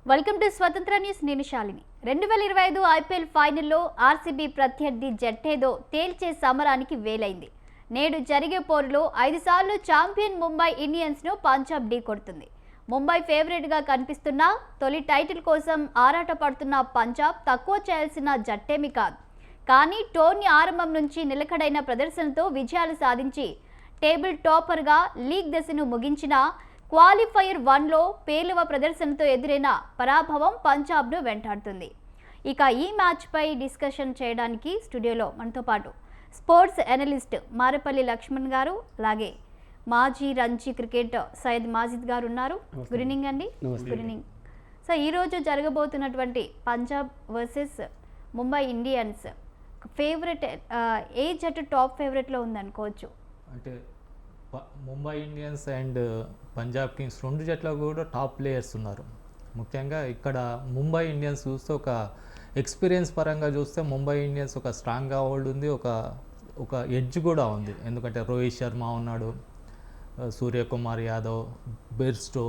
Welcome to స్వతంత్ర news. నేను Shalini. 2025 IPL ఫైనల్లో ఆర్సీబీ ప్రత్యర్థి జట్టేదో తేల్చే సమరానికి వేలైంది. నేడు జరిగే పోరులో 5 సార్లు ఛాంపియన్ ముంబై ఇండియన్స్ను పంజాబ్ ఢీకొడుతుంది. ముంబై ఫేవరెట్గా కనిపిస్తున్న తొలి టైటిల్ కోసం ఆరాట పడుతున్న పంజాబ్ తక్కువ చేయాల్సిన జట్టేమీ కాదు. కానీ టోర్నీ ఆరంభం నుంచి నిలకడైన ప్రదర్శనతో విజయాలు సాధించి టేబుల్ టాపర్గా లీగ్ దశను ముగించిన క్వాలిఫైయర్ 1లో పేలువ ప్రదర్శనతో ఎదురైన పరాభవం పంజాబ్ను వెంటాడుతుంది. ఇక ఈ మ్యాచ్పై డిస్కషన్ చేయడానికి స్టూడియోలో మనతో పాటు స్పోర్ట్స్ అనలిస్ట్ మారపల్లి లక్ష్మణ్ గారు, అలాగే మాజీ రంజీ క్రికెట్ సయ్యద్ మాజిద్ గారు ఉన్నారు. గుడ్ ఈవినింగ్ అండి. Good evening. సో ఈరోజు జరగబోతున్నటువంటి Punjab versus Mumbai Indians favourite ఏ జట్టు టాప్ ఫేవరెట్లో ఉందనుకోవచ్చు? అంటే Mumbai Indians and Punjab Kings రెండు జట్ల కూడా టాప్ ప్లేయర్స్ ఉన్నారు. ముఖ్యంగా ఇక్కడ ముంబై ఇండియన్స్ చూస్తే ఒక ఎక్స్పీరియన్స్ పరంగా చూస్తే ముంబై ఇండియన్స్ ఒక స్ట్రాంగ్గా హోల్డ్ ఉంది, ఒక ఎడ్జ్ కూడా ఉంది. ఎందుకంటే రోహిత్ శర్మ ఉన్నాడు, సూర్యకుమార్ యాదవ్, బెర్స్టో,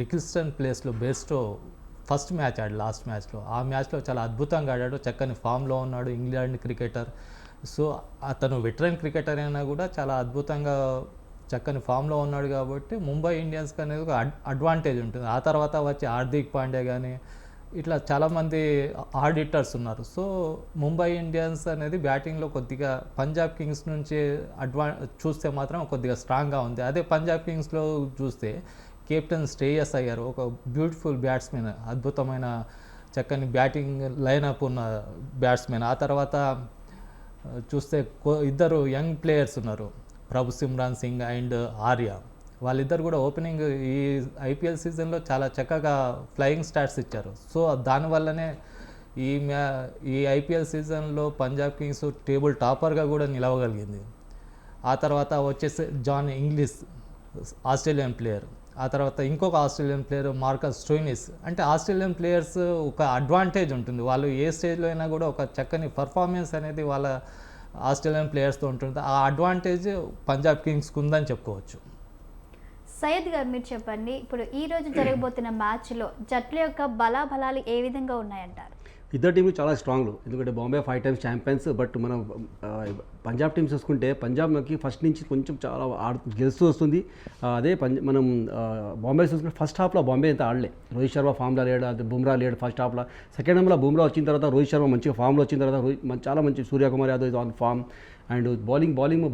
రికిల్స్టన్ ప్లేస్లో బెర్స్టో ఫస్ట్ మ్యాచ్ ఆడాడు లాస్ట్ మ్యాచ్లో. ఆ మ్యాచ్లో చాలా అద్భుతంగా ఆడాడు, చక్కని ఫామ్లో ఉన్నాడు, ఇంగ్లాండ్ క్రికెటర్. సో అతను వెటరన్ క్రికెటర్ అయినా కూడా చాలా అద్భుతంగా చక్కని ఫామ్లో ఉన్నాడు. కాబట్టి ముంబై ఇండియన్స్కి అనేది ఒక అడ్వాంటేజ్ ఉంటుంది. ఆ తర్వాత వచ్చి హార్దిక్ పాండ్యా కానీ ఇట్లా చాలామంది హార్డ్ హిట్టర్స్ ఉన్నారు. సో ముంబై ఇండియన్స్ అనేది బ్యాటింగ్లో కొద్దిగా పంజాబ్ కింగ్స్ నుంచి చూస్తే మాత్రం కొద్దిగా స్ట్రాంగ్గా ఉంది. అదే పంజాబ్ కింగ్స్లో చూస్తే కెప్టెన్ శ్రేయస్ అయ్యర్ ఒక బ్యూటిఫుల్ బ్యాట్స్మెన్, అద్భుతమైన చక్కని బ్యాటింగ్ లైనప్ ఉన్న బ్యాట్స్మెన్. ఆ తర్వాత చూస్తే ఇద్దరు యంగ్ ప్లేయర్స్ ఉన్నారు, ప్రభు సిమ్రాన్ సింగ్ అండ్ ఆర్య. వాళ్ళిద్దరు కూడా ఓపెనింగ్ ఈ ఐపీఎల్ సీజన్లో చాలా చక్కగా ఫ్లయింగ్ స్టార్ట్స్ ఇచ్చారు. సో దానివల్లనే ఈ ఐపీఎల్ సీజన్లో పంజాబ్ కింగ్స్ టేబుల్ టాపర్గా కూడా నిలవగలిగింది. ఆ తర్వాత వచ్చేసి జాన్ ఇంగ్లీష్ ఆస్ట్రేలియన్ ప్లేయర్, ఆ తర్వాత ఇంకొక ఆస్ట్రేలియన్ ప్లేయర్ మార్కస్ స్టోయినిస్. అంటే ఆస్ట్రేలియన్ ప్లేయర్స్ ఒక అడ్వాంటేజ్ ఉంటుంది, వాళ్ళు ఏ స్టేజ్లో అయినా కూడా ఒక చక్కని పర్ఫార్మెన్స్ అనేది వాళ్ళ ఆస్ట్రేలియన్ ప్లేయర్స్తో ఉంటుంది. ఆ అడ్వాంటేజ్ పంజాబ్ కింగ్స్కి ఉందని చెప్పుకోవచ్చు. సయ్యద్ గారు, మీరు చెప్పండి, ఇప్పుడు ఈ రోజు జరగబోతున్న మ్యాచ్లో జట్ల యొక్క బలాబలాలు ఏ విధంగా ఉన్నాయంటారు? ఇద్దరు టీంలు చాలా స్ట్రాంగ్లు. ఎందుకంటే బాంబే 5 times ఛాంపియన్స్. బట్ మనం పంజాబ్ టీమ్స్ చూసుకుంటే పంజాబ్కి ఫస్ట్ నుంచి కొంచెం చాలా గెలుస్తూ వస్తుంది. అదే మనం బాంబే చూసుకుంటే ఫస్ట్ హాఫ్లో బాంబే అంతా ఆడలే. రోహిత్ శర్మ ఫామ్లో లేడు, అది బుమ్రా లేడు ఫస్ట్ హాఫ్లో. సెకండ్ హాఫ్లో బుమ్రా వచ్చిన తర్వాత రోహిత్ శర్మ మంచిగా ఫామ్లో వచ్చిన తర్వాత చాలా మంచి Suryakumar Yadav is on form. And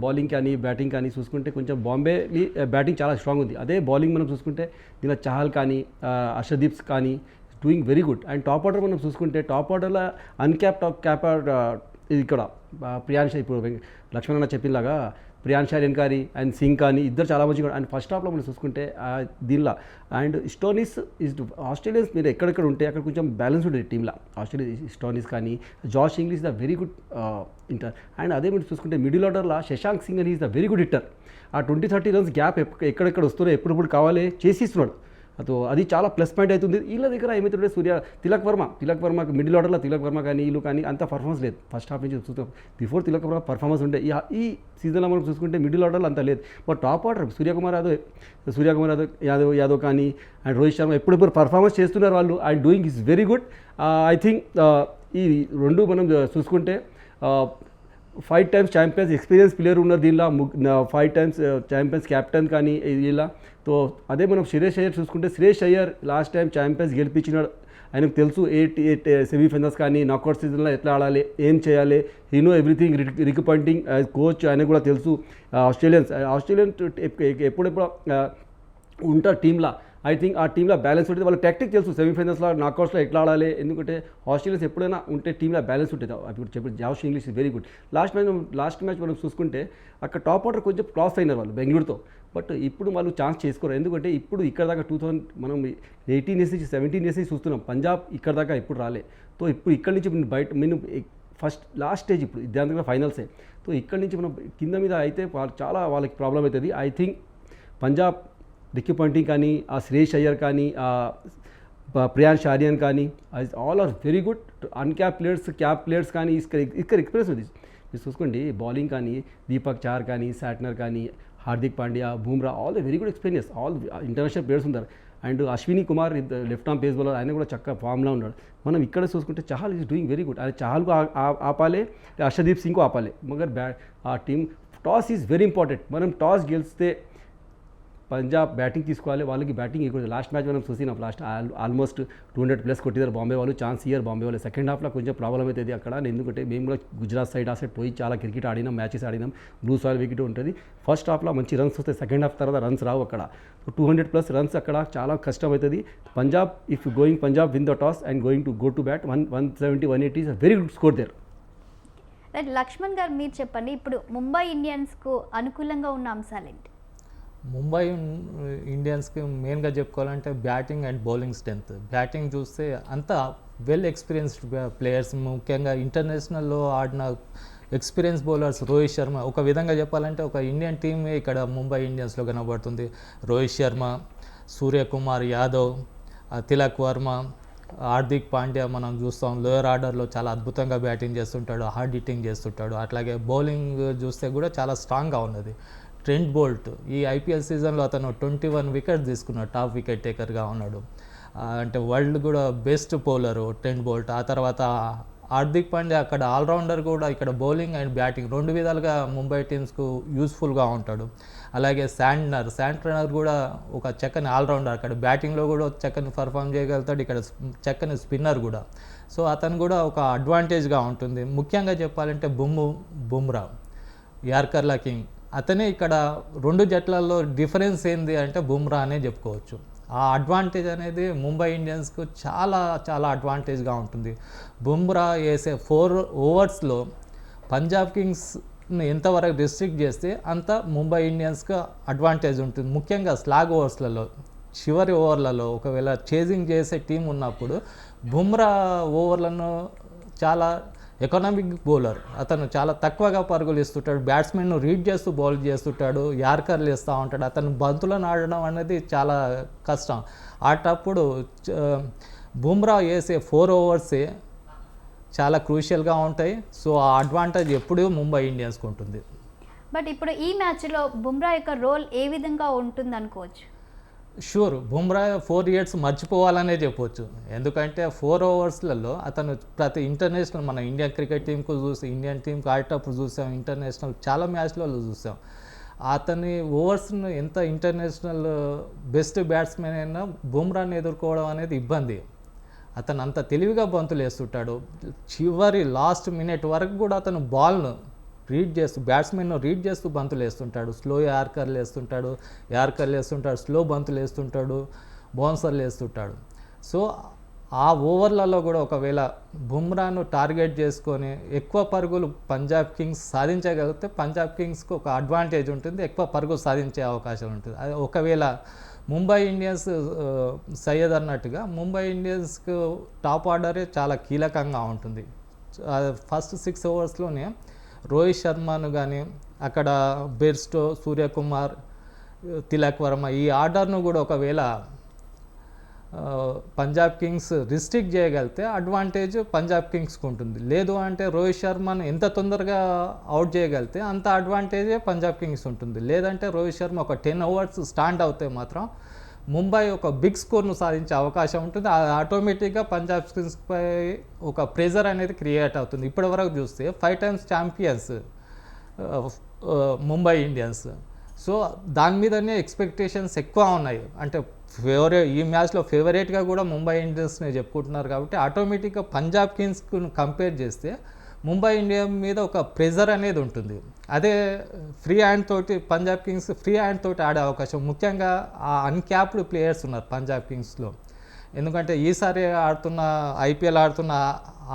bowling కానీ బ్యాటింగ్ కానీ చూసుకుంటే కొంచెం బాంబే బ్యాటింగ్ చాలా స్ట్రాంగ్ ఉంది. అదే బౌలింగ్ మనం చూసుకుంటే దీనిలో చహల్ కానీ అర్షదీప్స్ కానీ doing very good. And top order మనం చూసుకుంటే టాప్ ఆర్డర్లో క్యాప్ ఇది ఇక్కడ ప్రియాంష, ఇప్పుడు లక్ష్మణ్ చెప్పినలాగా ప్రియాంష రెన్కారి అండ్ సింగ్ కానీ ఇద్దరు చాలా మంచిగా. అండ్ ఫస్ట్ హాఫ్లో మనం చూసుకుంటే దీనిలో అండ్ స్టోనిస్ ఆస్ట్రేలియన్స్ మీరు ఎక్కడెక్కడ ఉంటే అక్కడ కొంచెం బ్యాలెన్స్ ఉంటుంది టీంలో. స్టోనిస్ కానీ Josh Inglis the very good inter. And అదే మీరు చూసుకుంటే మిడిల్ ఆర్డర్లో శశాంక్ సింగ్ అని is the very good hitter. ఆ 20-30 runs గ్యాప్ ఎక్కడెక్కడ వస్తున్నారో ఎప్పుడు కావాలి చేసి ఇస్తున్నాడు. అది చాలా ప్లస్ పాయింట్ అవుతుంది. వీళ్ళ దగ్గర ఏమవుతుంటే తిలక్ వర్మకి మిడిల్ ఆర్డర్లో తిలక్ వర్మ కానీ వీళ్ళు కానీ అంత పర్ఫార్మెన్స్ లేదు. ఫస్ట్ హాఫ్ నుంచి చూస్తాం, బిఫోర్ తిలక్ వర్మ పర్ఫార్మెన్స్ ఉంటే ఈ సీజన్లో మనం చూసుకుంటే మిడిల్ ఆర్డర్లో అంత లేదు. But top order Suryakumar Yadav కానీ అండ్ రోహిత్ శర్మ ఎప్పుడెప్పుడు పర్ఫార్మెన్స్ చేస్తున్నారు వాళ్ళు. And doing is very good. I think ఈ రెండు మనం చూసుకుంటే 5 times ఛాంపియన్స్ ఎక్స్పీరియన్స్ ప్లేయర్ ఉన్నారు దీనిలో. 5 times ఛాంపియన్స్ క్యాప్టెన్ కానీ ఇలా. సో అదే మనం శ్రేయస్ అయ్యర్ చూసుకుంటే Shreyas Iyer last time champions గెలిపించినాడు. ఆయనకు తెలుసు 8 సెమీఫైనల్స్ కానీ నాకౌట్ సీజన్లో ఎట్లా ఆడాలి, ఏం చేయాలి, నో ఎవ్రీథింగ్. రిక్ పాయింటింగ్ కోచ్ ఆయన కూడా తెలుసు. ఆస్ట్రేలియన్ ఎప్పుడెప్పుడు ఉంటారు టీంలో. ఐ థింక్ ఆ టీంలో బ్యాలెన్స్ ఉంటుంది, వాళ్ళ టాక్టిక్ తెలుసు సెమీఫైనల్స్లో నాకౌట్స్లో ఎట్లా ఆడాలి. ఎందుకంటే ఆస్ట్రేలియన్స్ ఎప్పుడైనా ఉంటే టీంలో బ్యాలెన్స్ ఉంటుంది. ఇప్పుడు చెప్పి Josh Inglis is very good. Last match మనం చూసుకుంటే అక్కడ టాప్ ఆర్డర్ కొంచెం క్లాస్ అయినారు వాళ్ళు బెంగళూరుతో. బట్ ఇప్పుడు వాళ్ళు ఛాన్స్ చేసుకోరు. ఎందుకంటే ఇప్పుడు ఇక్కడ దాకా 2000 మనం 18 years నుంచి 17 years నుంచి చూస్తున్నాం. పంజాబ్ ఇక్కడ దాకా ఇప్పుడు రాలే. సో ఇప్పుడు ఇక్కడ నుంచి బయట ఫస్ట్ లాస్ట్ స్టేజ్ ఇప్పుడు దాని దగ్గర ఫైనల్సే. సో ఇక్కడ నుంచి మనం కింద మీద అయితే చాలా వాళ్ళకి ప్రాబ్లం అవుతుంది. I think Punjab Ricky Ponting కానీ ఆ శ్రేయస్ అయ్యర్ కానీ ప్రియాంష్ ఆర్యన్ కానీ all are very good. Uncap players, cap players కానీ ఇక్కడ ఎక్స్పీరియన్స్ ఉంది. మీరు చూసుకోండి బౌలింగ్ కానీ దీపక్ చార్ కానీ శాట్నర్ కానీ Hardik Pandya, Bumrah, all the very good experience, all international players ఉన్నారు. And Ashwani Kumar left arm pace bowler, ఆయన కూడా చక్కగా ఫామ్లో ఉన్నాడు. మనం ఇక్కడ చూసుకుంటే Chahal is doing very good. అది చహల్కు ఆపాలి, హర్షదీప్ సింగ్కు ఆపాలి. మగర్ ఆ team toss is very important. మనం టాస్ గెలిస్తే పంజాబ్ బ్యాటింగ్ తీసుకోవాలి, వాళ్ళకి బ్యాటింగ్ ఇవ్వకూడదు. లాస్ట్ మ్యాచ్ మనం చూసినాం, లాస్ట్ ఆల్మోస్ట్ 200+ కొట్టిదారు బాంబే వాళ్ళు. ఛాన్స్ ఇయ్యారు బాంబే వాళ్ళు. సెకండ్ హాఫ్లో కొంచెం ప్రాబ్లం అవుతుంది అక్కడ, ఎందుకంటే మేము కూడా గుజరాత్ సైడ్ ఆ సైడ్ పోయి చాలా క్రికెట్ ఆడినాం, మ్యాచెస్ ఆడినాం. బ్లూ సాయిల్ వికెట్ ఉంటుంది. ఫస్ట్ హాఫ్లో మంచి రన్స్ వస్తాయి, సెకండ్ హాఫ్ తర్వాత రన్స్ రావు అక్కడ. 200+ రన్స్ అక్కడ చాలా కష్టం అవుతుంది. Punjab if Punjab win the toss and go to bat 170, 180 is a very good score there. Right, Lakshman garu మీరు చెప్పండి, ఇప్పుడు ముంబై ఇండియన్స్కు అనుకూలంగా ఉన్న అంశాలేంటి? ముంబై ఇండియన్స్కి మెయిన్గా చెప్పుకోవాలంటే batting and bowling strength. Batting చూస్తే అంతా వెల్ ఎక్స్పీరియన్స్డ్ ప్లేయర్స్, ముఖ్యంగా ఇంటర్నేషనల్లో ఆడిన ఎక్స్పీరియన్స్ బౌలర్స్. రోహిత్ శర్మ ఒక విధంగా చెప్పాలంటే ఒక ఇండియన్ టీమే ఇక్కడ ముంబై ఇండియన్స్లో కనబడుతుంది. రోహిత్ శర్మ, సూర్యకుమార్ యాదవ్, తిలక్ వర్మ, హార్దిక్ పాండ్యా మనం చూస్తాం. లోయర్ ఆర్డర్లో చాలా అద్భుతంగా బ్యాటింగ్ చేస్తుంటాడు, హార్డ్ హిట్టింగ్ చేస్తుంటాడు. అట్లాగే బౌలింగ్ చూస్తే కూడా చాలా స్ట్రాంగ్గా ఉన్నది. ట్రెంట్ బోల్ట్ ఈ ఐపీఎల్ సీజన్లో అతను 21 వికెట్స్ తీసుకున్నాడు, టాప్ వికెట్ టేకర్గా ఉన్నాడు. అంటే వరల్డ్ కూడా బెస్ట్ బౌలరు ట్రెంట్ బోల్ట్. ఆ తర్వాత హార్దిక్ పాండ్యా అక్కడ ఆల్రౌండర్ కూడా, ఇక్కడ బౌలింగ్ అండ్ బ్యాటింగ్ రెండు విధాలుగా ముంబై టీమ్స్కు యూస్ఫుల్గా ఉంటాడు. అలాగే శాంట్నర్ కూడా ఒక చక్కని ఆల్రౌండర్, అక్కడ బ్యాటింగ్లో కూడా చక్కని పర్ఫామ్ చేయగలుగుతాడు, ఇక్కడ చక్కని స్పిన్నర్ కూడా. సో అతను కూడా ఒక అడ్వాంటేజ్గా ఉంటుంది. ముఖ్యంగా చెప్పాలంటే బుమ్రా, యార్కర్ల కింగ్, అతనే ఇక్కడ రెండు జట్లలో డిఫరెన్స్ ఏంది అంటే బుమ్రా అనే చెప్పుకోవచ్చు. ఆ అడ్వాంటేజ్ అనేది ముంబై ఇండియన్స్కు చాలా చాలా అడ్వాంటేజ్గా ఉంటుంది. బుమ్రా వేసే 4 ఓవర్స్లో పంజాబ్ కింగ్స్ని ఎంతవరకు రిస్ట్రిక్ట్ చేస్తే అంత ముంబై ఇండియన్స్కి అడ్వాంటేజ్ ఉంటుంది. ముఖ్యంగా స్లాగ్ ఓవర్స్లలో, చివరి ఓవర్లలో ఒకవేళ చేజింగ్ చేసే టీం ఉన్నప్పుడు బుమ్రా ఓవర్లను చాలా ఎకనామిక్ బౌలర్, అతను చాలా తక్కువగా పరుగులు ఇస్తుంటాడు, బ్యాట్స్మెన్ను రీడ్ చేస్తూ బౌల్ చేస్తుంటాడు, యార్కర్లు వేస్తూ ఉంటాడు. అతను బంతులను ఆడడం అనేది చాలా కష్టం. ఆటప్పుడు బుమ్రా వేసే 4 ఓవర్సే చాలా క్రూషియల్గా ఉంటాయి. సో ఆ అడ్వాంటేజ్ ఎప్పుడూ ముంబై ఇండియన్స్కి ఉంటుంది. బట్ ఇప్పుడు ఈ మ్యాచ్లో బుమ్రా యొక్క రోల్ ఏ విధంగా ఉంటుంది అనుకోవచ్చు? షూర్, బుమ్రా 4 ఇయర్స్ మర్చిపోవాలనే చెప్పవచ్చు. ఎందుకంటే 4 ఓవర్స్లలో అతను ప్రతి ఇంటర్నేషనల్, మన ఇండియన్ క్రికెట్ టీంకు చూసి, ఇండియన్ టీంకి ఆడేటప్పుడు చూసాం, ఇంటర్నేషనల్ చాలా మ్యాచ్లలో చూసాం. అతని ఓవర్స్ను ఎంత ఇంటర్నేషనల్ బెస్ట్ బ్యాట్స్మెన్ అయినా బుమ్రాని ఎదుర్కోవడం అనేది ఇబ్బంది. అతను అంత తెలివిగా బంతులు వేస్తుంటాడు. చివరి లాస్ట్ మినిట్ వరకు కూడా అతను బాల్ను రీడ్ చేస్తూ, బ్యాట్స్మెన్ను రీడ్ చేస్తూ బంతులు వేస్తుంటాడు. స్లో యార్కర్లు వేస్తుంటాడు, స్లో బంతులు వేస్తుంటాడు, బౌన్సర్లు వేస్తుంటాడు. సో ఆ ఓవర్లలో కూడా ఒకవేళ బుమ్రాను టార్గెట్ చేసుకొని ఎక్కువ పరుగులు పంజాబ్ కింగ్స్ సాధించగలిగితే పంజాబ్ కింగ్స్కి ఒక అడ్వాంటేజ్ ఉంటుంది, ఎక్కువ పరుగులు సాధించే అవకాశం ఉంటుంది. అది ఒకవేళ ముంబై ఇండియన్స్ సయ్యద్ అన్నట్టుగా ముంబై ఇండియన్స్కు టాప్ ఆర్డరే చాలా కీలకంగా ఉంటుంది. ఫస్ట్ 6 ఓవర్స్లోనే రోహిత్ శర్మను కానీ, అక్కడ బెర్స్టో, సూర్యకుమార్, తిలక్ వర్మ ఈ ఆర్డర్ను కూడా ఒకవేళ పంజాబ్ కింగ్స్ రిస్ట్రిక్ట్ చేయగలిగితే అడ్వాంటేజ్ పంజాబ్ కింగ్స్కి ఉంటుంది. లేదు అంటే రోహిత్ శర్మను ఎంత తొందరగా అవుట్ చేయగలిగితే అంత అడ్వాంటేజే పంజాబ్ కింగ్స్ ఉంటుంది. లేదంటే రోహిత్ శర్మ ఒక 10 ఓవర్స్ స్టాండ్ అవుతే మాత్రం ముంబై ఒక బిగ్ స్కోర్ను సాధించే అవకాశం ఉంటుంది. ఆటోమేటిక్గా పంజాబ్ కింగ్స్పై ఒక ప్రెజర్ అనేది క్రియేట్ అవుతుంది. ఇప్పటివరకు చూస్తే 5 times champions Mumbai Indians. So దాని మీదనే ఎక్స్పెక్టేషన్స్ ఎక్కువ ఉన్నాయి. అంటే ఈ మ్యాచ్లో ఫేవరెట్గా కూడా ముంబై ఇండియన్స్ని చెప్పుకుంటున్నారు. కాబట్టి ఆటోమేటిక్గా పంజాబ్ కింగ్స్కు కంపేర్ చేస్తే ముంబై ఇండియా మీద ఒక ప్రెజర్ అనేది ఉంటుంది. అదే ఫ్రీ హ్యాండ్ తోటి పంజాబ్ కింగ్స్ ఫ్రీ హ్యాండ్ తోటి ఆడే అవకాశం, ముఖ్యంగా ఆ అన్క్యాప్డ్ ప్లేయర్స్ ఉన్నారు పంజాబ్ కింగ్స్లో. ఎందుకంటే ఈసారి ఐపీఎల్ ఆడుతున్న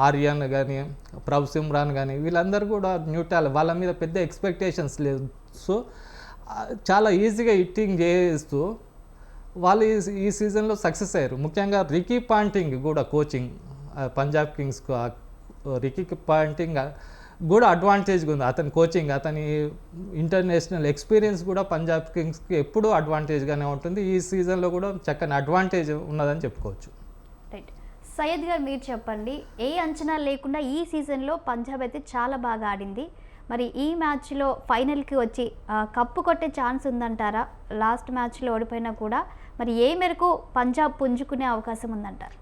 ఆర్యన్ కానీ, ప్రభ్ సిమ్రాన్ కానీ వీళ్ళందరూ కూడా న్యూట్రల్, వాళ్ళ మీద పెద్ద ఎక్స్పెక్టేషన్స్ లేదు. సో చాలా ఈజీగా హిట్టింగ్ చేస్తూ వాళ్ళు ఈ సీజన్లో సక్సెస్ అయ్యారు. ముఖ్యంగా రికీ పాంటింగ్ కూడా కోచింగ్ పంజాబ్ కింగ్స్కు, రికీ పాంటింగ్ కూడా అడ్వాంటేజ్గా ఉంది. అతని కోచింగ్, అతని ఇంటర్నేషనల్ ఎక్స్పీరియన్స్ కూడా పంజాబ్ కింగ్స్కి ఎప్పుడూ అడ్వాంటేజ్గానే ఉంటుంది. ఈ సీజన్లో కూడా చక్కని అడ్వాంటేజ్ ఉన్నదని చెప్పుకోవచ్చు. రైట్, సయ్యద్ గారు మీరు చెప్పండి, ఏ అంచనా లేకుండా ఈ సీజన్లో పంజాబ్ అయితే చాలా బాగా ఆడింది. మరి ఈ మ్యాచ్లో ఫైనల్కి వచ్చి కప్పు కొట్టే ఛాన్స్ ఉందంటారా? లాస్ట్ మ్యాచ్లో ఓడిపోయినా కూడా మరి ఏ మేరకు పంజాబ్ పుంజుకునే అవకాశం ఉందంటారు?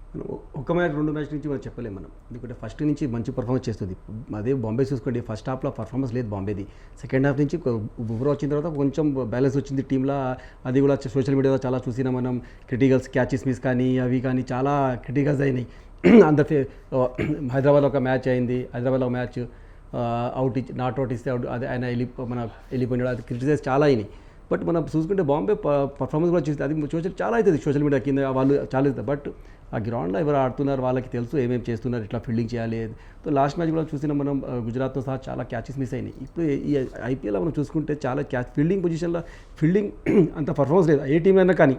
ఒక మ్యాచ్ 2 మ్యాచ్ నుంచి మనం చెప్పలేము మనం, ఎందుకంటే ఫస్ట్ నుంచి మంచి పర్ఫార్మెన్స్ చేస్తుంది. అదే బాంబే చూసుకోండి, ఫస్ట్ హాఫ్లో పర్ఫార్మెన్స్ లేదు బాంబేది. సెకండ్ హాఫ్ నుంచి బుమ్రా వచ్చిన తర్వాత కొంచెం బ్యాలెన్స్ వచ్చింది టీంలో. అది కూడా సోషల్ మీడియాలో చాలా చూసినా మనం, క్రిటికల్స్ క్యాచెస్ మిస్ కానీ అవి కానీ చాలా క్రిటికల్స్ అయినాయి. హైదరాబాద్లో ఒక మ్యాచ్ అయింది, హైదరాబాద్లో ఒక మ్యాచ్ అవుట్ ఇచ్చి నాట్ అవుట్ ఇస్తే అవుట్, అది ఆయన వెళ్ళిపోయినాడు, అది క్రిటిసైజ్ చాలా అయినాయి. బట్ మనం చూసుకుంటే బాంబే పర్ఫార్మెన్స్ కూడా చూస్తే అది చాలా అవుతుంది సోషల్ మీడియా కింద వాళ్ళు చాలా అవుతుంది. బట్ ఆ గ్రౌండ్లో ఎవరు ఆడుతున్నారు వాళ్ళకి తెలుసు ఏమేమి చేస్తున్నారు, ఇట్లా ఫీల్డింగ్ చేయాలి. సో లాస్ట్ మ్యాచ్ కూడా చూసిన మనం గుజరాత్తో సహా చాలా క్యాచెస్ మిస్ అయినాయి. ఇప్పుడు ఈ ఐపీఎల్లో మనం చూసుకుంటే చాలా ఫీల్డింగ్ పొజిషన్లో ఫీల్డింగ్ అంత పర్ఫార్మెన్స్ లేదు ఏ టీం అయినా కానీ.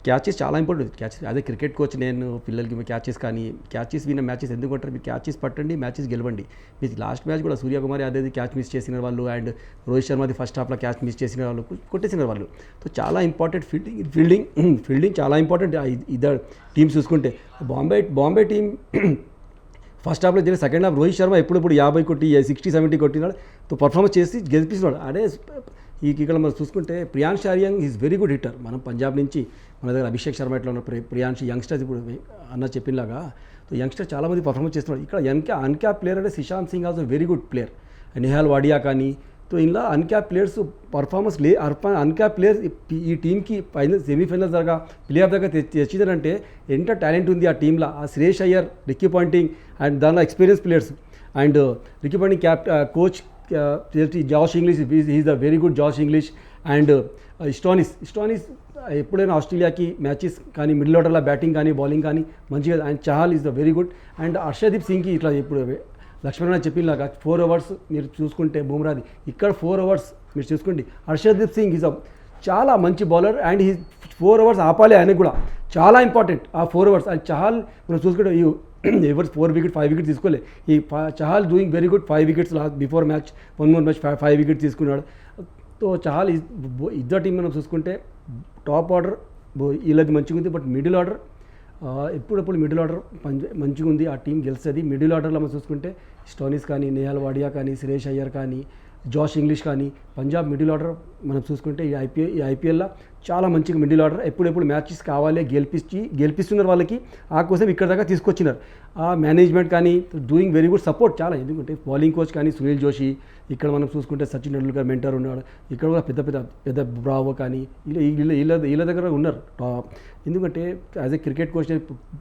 క్యాచెస్ చాలా ఇంపార్టెంట్. క్యాచెస్ అదే క్రికెట్ కోచ్ నేను పిల్లలకి క్యాచెస్ కానీ క్యాచెస్ విన్న మ్యాచెస్ ఎందుకు అంటారు, మీరు క్యాచెస్ పట్టండి, మ్యాచెస్ గెలవండి. మీకు లాస్ట్ మ్యాచ్ కూడా సూర్యకుమార్ అదే క్యాచ్ మిస్ చేసిన వాళ్ళు అండ్ రోహిత్ శర్మది ఫస్ట్ హాఫ్లో క్యాచ్ మిస్ చేసిన వాళ్ళు కొట్టేసిన వాళ్ళు. సో చాలా ఇంపార్టెంట్ ఫీల్డింగ్ చాలా ఇంపార్టెంట్. ఇద్దరు టీమ్స్ చూసుకుంటే బాంబే టీం ఫస్ట్ హాఫ్లో జరిగిన, సెకండ్ హాఫ్ రోహిత్ శర్మ ఎప్పుడప్పుడు 50 కొట్టి 60-70 కొట్టినాడు. తో పర్ఫార్మెన్స్ చేసి గెలిపిస్తున్నాడు. అదే ఇక్కడ మనం చూసుకుంటే ప్రియాంష్ ఆర్యంగ్ ఈజ్ వెరీ గుడ్ హిట్టర్. మనం పంజాబ్ నుంచి మన దగ్గర అభిషేక్ శర్మ ఎట్లా ఉన్న ప్రియాంష్ యంగ్స్టర్స్ ఇప్పుడు అన్న చెప్పినలాగా సో యంగ్స్టర్ చాలామంది పర్ఫార్మెన్స్ చేస్తున్నారు. ఇక్కడ అన్క్యాప్ ప్లేయర్ అంటే Sushant Singh also very good player, Nihal Wadia కానీ. సో ఇలా uncap players performance uncap players ఈ టీంకి ఫైనల్ సెమీఫైనల్స్ దాకా ప్లే ఆఫ్ దాకా తెచ్చినారంటే ఎంత టాలెంట్ ఉంది ఆ టీంలో. ఆ Shresh Iyer, Ricky Ponting and దానిలో experience players and Ricky Ponting coach Josh Inglis, is the very good Josh Inglis and Stoinis ఎప్పుడైనా ఆస్ట్రేలియాకి మ్యాచెస్ కానీ మిడిల్ ఆర్డర్లో బ్యాటింగ్ కానీ బౌలింగ్ కానీ మంచిగా. And Chahal is the very good and Harshdeep సింగ్కి ఇట్లా ఇప్పుడు లక్ష్మణ్ చెప్పినలాగా 4 overs మీరు చూసుకుంటే బుమ్రాది ఇక్కడ 4 overs మీరు చూసుకోండి. హర్షదీప్ సింగ్ ఈజ్ చాలా మంచి బౌలర్ అండ్ ఈ 4 overs ఆపాలి ఆయనకు కూడా చాలా ఇంపార్టెంట్ ఆ 4 overs. అండ్ చహల్ మనం చూసుకుంటే ఎవరు 4 wickets 5 wickets తీసుకోలే. ఈ Chahal doing very good 5 wickets last before match 1 more match 5 wickets తీసుకున్నాడు. సో చహల్ ఇద్దరు టీం మనం చూసుకుంటే టాప్ ఆర్డర్ వీళ్ళది మంచిగా ఉంది. బట్ మిడిల్ ఆర్డర్ ఎప్పుడప్పుడు మిడిల్ ఆర్డర్ మంచిగా ఉంది, ఆ టీం గెలుస్తుంది. మిడిల్ ఆర్డర్లో మనం చూసుకుంటే స్టోనిస్ కానీ, నిహాల్ వాడియా కానీ, శ్రేష్ అయ్యర్ కానీ, జాష్ ఇంగ్లీష్ కానీ, పంజాబ్ మిడిల్ ఆర్డర్ మనం చూసుకుంటే ఈ ఐపీఎల్లో చాలా మంచిగా మిడిల్ ఆర్డర్ ఎప్పుడెప్పుడు మ్యాచెస్ కావాలి గెలిపిస్తున్నారు వాళ్ళకి. ఆ కోసం ఇక్కడ దాకా తీసుకొచ్చినారు. ఆ మేనేజ్మెంట్ కానీ డూయింగ్ వెరీ గుడ్ సపోర్ట్ చాలా. ఎందుకంటే బౌలింగ్ కోచ్ కానీ సునీల్ జోషి, ఇక్కడ మనం చూసుకుంటే సచిన్ టెండూల్కర్ మెంటర్ ఉన్నాడు, ఇక్కడ కూడా పెద్ద బ్రావో కానీ వీళ్ళ దగ్గర ఉన్నారు. ఎందుకంటే యాజ్ ఏ క్రికెట్ కోచ్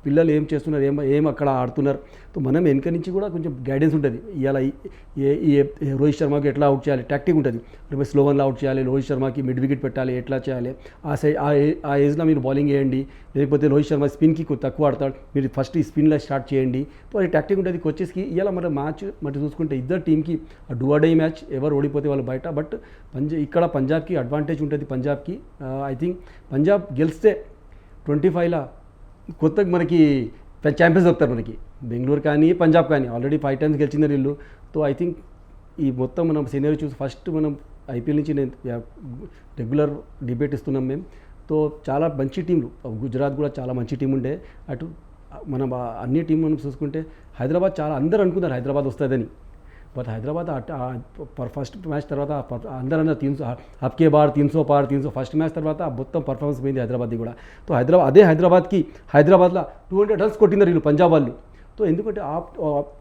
పిల్లలు ఏం చేస్తున్నారు, ఏం అక్కడ ఆడుతున్నారు. సో మనం వెనక నుంచి కూడా కొంచెం గైడెన్స్ ఉంటుంది. ఇవాళ రోహిత్ శర్మకి ఎట్లా అవుట్ చేయాలి టాక్టిక్ ఉంటుంది. స్లో వన్లో అవుట్ చేయాలి, రోహిత్ శర్మకి మిడ్ వికెట్ పెట్టాలి, ఎట్లా చేయాలి ఆ ఏజ్లో మీరు బౌలింగ్ వేయండి. లేకపోతే రోహిత్ శర్మ స్పిన్కి తక్కువ ఆడతాడు, మీరు ఫస్ట్ ఈ స్పిన్లో స్టార్ట్ చేయండి. సో అది టాక్టిక్ ఉంటుంది కోచెస్కి. ఇలా మన మ్యాచ్ చూసుకుంటే ఇద్దరు టీంకి డూ ఆర్ డై మ్యాచ్, ఎవరు ఓడిపోతే వాళ్ళు బయట. బట్ ఇక్కడ పంజాబ్కి అడ్వాంటేజ్ ఉంటుంది. పంజాబ్కి ఐ థింక్ పంజాబ్ గెలిస్తే 25లో కొత్తగా మనకి ఛాంపియన్స్ దొరుకుతారు మనకి. బెంగళూరు కానీ పంజాబ్ కానీ ఆల్రెడీ 5 times గెలిచింది వీళ్ళు. సో ఐ థింక్ ఈ మొత్తం మనం సినారీ చూసి ఫస్ట్ మనం ఐపీఎల్ నుంచి నేను రెగ్యులర్ డిబేట్ ఇస్తున్నాం మేము. సో చాలా మంచి టీంలు, గుజరాత్ కూడా చాలా మంచి టీం ఉండే. అటు మనం అన్ని టీం మనం చూసుకుంటే హైదరాబాద్ చాలా అందరూ అనుకున్నారు హైదరాబాద్ వస్తుందని. బట్ హైదరాబాద్ ఫస్ట్ మ్యాచ్ తర్వాత అందరూ 300 అప్కే బార్ 300 పార్ 300 ఫస్ట్ మ్యాచ్ తర్వాత మొత్తం పర్ఫార్మెన్స్ పోయింది హైదరాబాద్ది కూడా. సో హైదరాబాద్లో 200 runs కొట్టినారు వీళ్ళు పంజాబ్ వాళ్ళు. సో ఎందుకంటే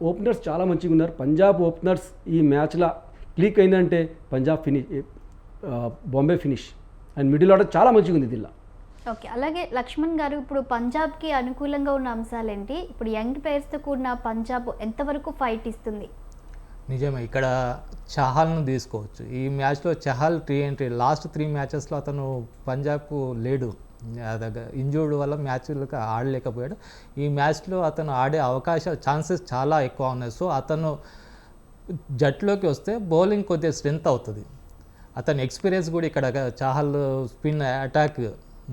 ఓపెనర్స్ చాలా మంచిగా ఉన్నారు. పంజాబ్ ఓపెనర్స్ ఈ మ్యాచ్లో క్లిక్ అయిందంటే Punjab Bombay finish and middle order చాలా మంచిగా ఉంది దీనిలో. ఓకే, అలాగే లక్ష్మణ్ గారు ఇప్పుడు పంజాబ్కి అనుకూలంగా ఉన్న అంశాలు ఏంటి? ఇప్పుడు యంగ్ ప్లేయర్స్తో కూడిన పంజాబ్ ఎంతవరకు ఫైట్ ఇస్తుంది? నిజమే, ఇక్కడ చహల్ను తీసుకోవచ్చు. ఈ మ్యాచ్లో చహల్ లాస్ట్ 3 matchesలో అతను పంజాబ్కు లేడు, ఇంజూర్డ్ వల్ల మ్యాచ్లకు ఆడలేకపోయాడు. ఈ మ్యాచ్లో అతను ఆడే ఛాన్సెస్ చాలా ఎక్కువ ఉన్నాయి. సో అతను జట్టులోకి వస్తే బౌలింగ్ కొద్దిగా స్ట్రెంత్ అవుతుంది. అతని ఎక్స్పీరియన్స్ కూడా ఇక్కడ చహల్ స్పిన్ అటాక్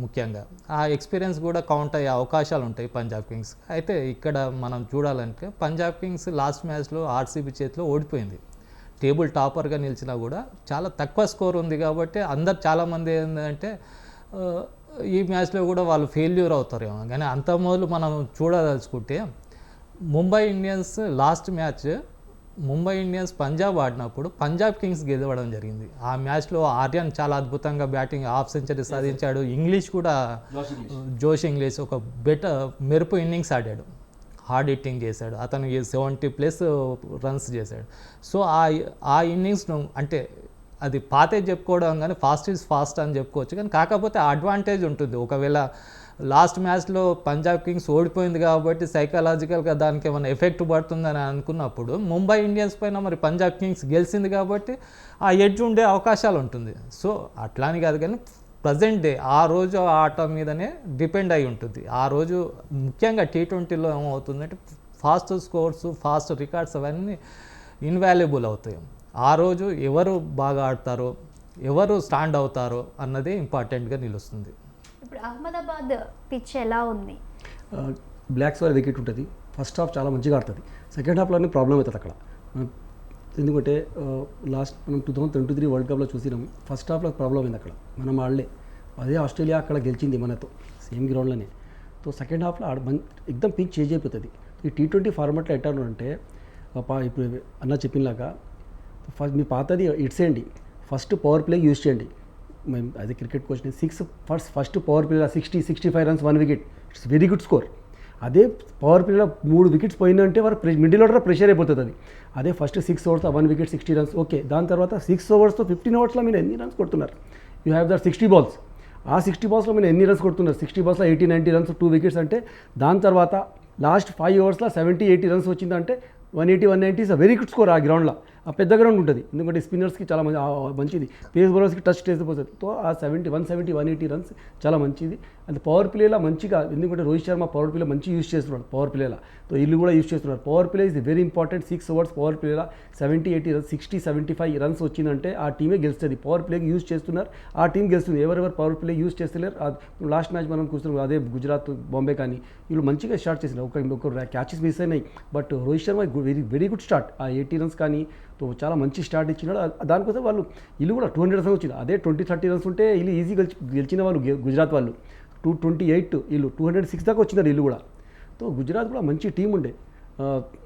ముఖ్యంగా ఆ ఎక్స్పీరియన్స్ కూడా కౌంట్ అయ్యే అవకాశాలు ఉంటాయి పంజాబ్ కింగ్స్. అయితే ఇక్కడ మనం చూడాలంటే పంజాబ్ కింగ్స్ లాస్ట్ మ్యాచ్లో ఆర్సీబీ చేతిలో ఓడిపోయింది. టేబుల్ టాపర్గా నిలిచినా కూడా చాలా తక్కువ స్కోర్ ఉంది కాబట్టి చాలామంది ఏంటంటే ఈ మ్యాచ్లో కూడా వాళ్ళు ఫెయిల్యూర్ అవుతారేమో. కానీ అంత మొదలు మనం చూడదలుచుకుంటే Mumbai Indians last match Mumbai Indians Punjab ఆడినప్పుడు పంజాబ్ కింగ్స్ గెలవడం జరిగింది. ఆ మ్యాచ్లో ఆర్యన్ చాలా అద్భుతంగా బ్యాటింగ్ హాఫ్ సెంచరీ సాధించాడు. ఇంగ్లీష్ కూడా జోష్ ఇంగ్లీష్ ఒక మెరుపు ఇన్నింగ్స్ ఆడాడు, హార్డ్ హిట్టింగ్ చేశాడు. అతను 70+ రన్స్ చేశాడు. సో ఆ ఇన్నింగ్స్ను అంటే అది పాతే చెప్పుకోవడం కానీ ఫాస్ట్ ఈజ్ ఫాస్ట్ అని చెప్పుకోవచ్చు. కానీ కాకపోతే అడ్వాంటేజ్ ఉంటుంది. ఒకవేళ లాస్ట్ మ్యాచ్లో పంజాబ్ కింగ్స్ ఓడిపోయింది కాబట్టి సైకలాజికల్గా దానికి ఏమైనా ఎఫెక్ట్ పడుతుందని అనుకున్నప్పుడు ముంబై ఇండియన్స్ పైన మరి పంజాబ్ కింగ్స్ గెలిచింది కాబట్టి ఆ ఎడ్జ్ ఉండే అవకాశాలు ఉంటుంది. సో అట్లాని కాదు కానీ ప్రజెంట్ డే ఆ రోజు ఆట మీదనే డిపెండ్ అయి ఉంటుంది. ఆ రోజు ముఖ్యంగా T20లో ఏమవుతుందంటే ఫాస్ట్ స్కోర్స్, ఫాస్ట్ రికార్డ్స్ అవన్నీ ఇన్వాల్యుబుల్ అవుతాయి. ఆ రోజు ఎవరు బాగా ఆడతారో, ఎవరు స్టాండ్ అవుతారో అన్నదే ఇంపార్టెంట్గా నిలుస్తుంది. ఇప్పుడు అహ్మదాబాద్ పిచ్ ఎలా ఉంది? బ్లాక్ స్వార్ వికెట్ ఉంటుంది. ఫస్ట్ హాఫ్ చాలా మంచిగా ఆడుతుంది. సెకండ్ హాఫ్లోనే ప్రాబ్లం అవుతుంది అక్కడ. ఎందుకంటే లాస్ట్ మనం 2023 వరల్డ్ కప్లో చూసినాం. ఫస్ట్ హాఫ్లో ప్రాబ్లం అయింది అక్కడ, మనం ఆడలే. అదే ఆస్ట్రేలియా అక్కడ గెలిచింది మనతో సేమ్ గ్రౌండ్లోనే. సో సెకండ్ హాఫ్లో ఎక్దమ్ పిచ్ చేంజ్ అయిపోతుంది. ఈ T20 ఫార్మాట్లో ఎట్లా అంటే ఇప్పుడు అన్న చెప్పినలాగా ఫస్ట్ మీ పాతది ఇడ్సేయండి, ఫస్ట్ పవర్ ప్లే యూజ్ చేయండి. మేము అదే క్రికెట్ కోచ్ని ఫస్ట్ పవర్ ప్లేలో 60-65 runs 1 wicket, it's very good score. అదే పవర్ ప్లేలో 3 వికెట్స్ పోయిందంటే వారు మిడిల్ ఆర్డర్ ప్రెషర్ అయిపోతుంది అది. అదే first 6 overs 1 wicket 60 runs okay. దాని తర్వాత 6 ఓవర్స్తో 15 ఓవర్స్లో మీరు ఎన్ని రన్స్ కొడుతున్నారు? You have that 60 balls. ఆ 60 బాల్స్లో మీరు ఎన్ని రన్స్ కొడుతున్నారు? 60 బాల్స్లో 80-90 రన్స్ 2 వికెట్స్ అంటే దాని తర్వాత లాస్ట్ 5 ఓవర్స్లో 70-80 రన్స్ వచ్చిందంటే 180-190 is a very good score. ఆ గ్రౌండ్లో ఆ పెద్ద గ్రౌండ్ ఉంటుంది, ఎందుకంటే స్పిన్నర్స్కి చాలా మంచిది, పేస్ బౌలర్స్కి టచ్ చేసిపోతుంది. సో ఆ 170-180 రన్స్ చాలా మంచిది. అండ్ పవర్ ప్లేలో మంచిగా, ఎందుకంటే రోహిత్ శర్మ పవర్ ప్లేలో మంచి యూజ్ చేస్తున్నాడు పవర్ ప్లేలో. సో వీళ్ళు కూడా యూజ్ చేస్తున్నారు. Power play is very important. 6 overs power ప్లేలో 70-80 రన్స్ 60-75 రన్స్ వచ్చిందంటే ఆ టీమే గెలుస్తుంది. పవర్ ప్లేకి యూజ్ చేస్తున్నారు, ఆ టీం గెలుస్తుంది. ఎవరెవరు పవర్ ప్లే యూజ్ చేస్తలేరు. లాస్ట్ మ్యాచ్ మనం చూస్తున్నాం, అదే గుజరాత్ బాంబే కానీ వీళ్ళు మంచిగా స్టార్ట్ చేసినారు. ఒక క్యాచెస్ మిస్ అయినాయి, but Rohit Sharma very good start. ఆ 80 రన్స్ కానీ చాలా మంచి స్టార్ట్ ఇచ్చినాడు. దానికోసం వాళ్ళు వీళ్ళు కూడా 200 రన్స్ వచ్చింది. అదే 20-30 రన్స్ ఉంటే వీళ్ళు ఈజీ గెలిచిన వాళ్ళు గుజరాత్ వాళ్ళు. 228 వీళ్ళు 206 దాకా వచ్చినారు వీళ్ళు కూడా. సో గుజరాత్ కూడా మంచి టీం ఉండే.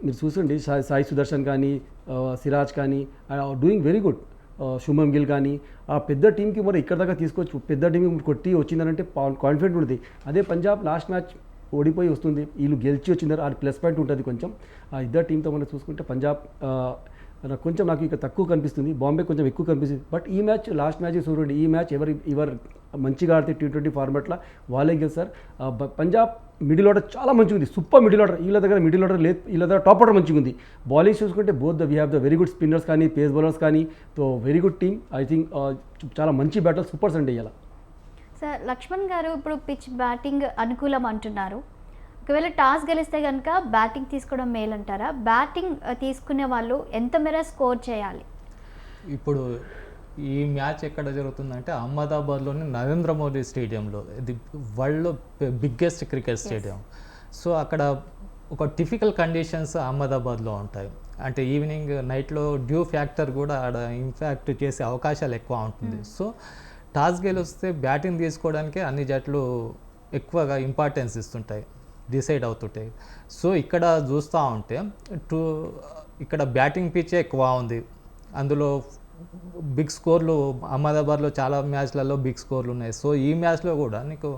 మీరు చూసండి, సాయి సుదర్శన్ కానీ సిరాజ్ కానీ డూయింగ్ వెరీ గుడ్. శుభం గిల్ కానీ ఆ పెద్ద టీంకి మరి ఇక్కడ దాకా తీసుకొచ్చు, పెద్ద టీంకి కొట్టి వచ్చిందనంటే కాన్ఫిడెంట్ ఉంటుంది. అదే పంజాబ్ లాస్ట్ మ్యాచ్ ఓడిపోయి వస్తుంది, వీళ్ళు గెలిచి వచ్చిందారు, అది ప్లస్ పాయింట్ ఉంటుంది కొంచెం. ఆ ఇద్దరు టీంతో మనం చూసుకుంటే పంజాబ్ కొంచెం నాకు ఇక్కడ తక్కువ కనిపిస్తుంది, బాంబే కొంచెం ఎక్కువ కనిపిస్తుంది. బట్ ఈ మ్యాచ్ లాస్ట్ మ్యాచ్ చూడండి, ఈ మ్యాచ్ ఎవరు మంచిగా ఆడితే T20 ఫార్మాట్లో వాళ్ళే గెలుస్తారు. పంజాబ్ మిడిల్ ఆర్డర్ చాలా మంచిగా ఉంది, సూపర్ మిడిల్ ఆర్డర్. వీళ్ళ దగ్గర మిడిల్ ఆర్డర్ లేదు, వీళ్ళ దగ్గర టాప్ ఆర్డర్ మంచిగా ఉంది. బౌలింగ్ చూసుకుంటే we have the very good spinners కానీ పేస్ బౌలర్స్ కానీ. So very good team. I think చాలా మంచి బ్యాటర్ సూపర్స్ అండి ఇలా. సార్ లక్ష్మణ్ గారు, ఇప్పుడు పిచ్ బ్యాటింగ్ అనుకూలం అంటున్నారు. ఒకవేళ టాస్ గెలిస్తే కనుక బ్యాటింగ్ తీసుకోవడం మేలంటారా? బ్యాటింగ్ తీసుకునే వాళ్ళు ఎంత మేర స్కోర్ చేయాలి? ఇప్పుడు ఈ మ్యాచ్ ఎక్కడ జరుగుతుందంటే అహ్మదాబాద్లోని నరేంద్ర మోదీ స్టేడియంలో, ఇది వరల్డ్లో బిగ్గెస్ట్ క్రికెట్ స్టేడియం. సో అక్కడ ఒక టిపికల్ కండిషన్స్ అహ్మదాబాద్లో ఉంటాయి. అంటే ఈవినింగ్ నైట్లో డ్యూ ఫ్యాక్టర్ కూడా ఆడ ఇంపాక్ట్ చేసే అవకాశాలు ఎక్కువ ఉంటుంది. సో టాస్ గెలిస్తే బ్యాటింగ్ తీసుకోవడానికే అన్ని జట్లు ఎక్కువగా ఇంపార్టెన్స్ ఇస్తుంటాయి, డిసైడ్ అవుతుంటాయి. సో ఇక్కడ చూస్తూ ఉంటే ఇక్కడ బ్యాటింగ్ పిచ్చే ఎక్కువ ఉంది. అందులో బిగ్ స్కోర్లు అహ్మదాబాద్లో చాలా మ్యాచ్లలో బిగ్ స్కోర్లు ఉన్నాయి. సో ఈ మ్యాచ్లో కూడా నీకు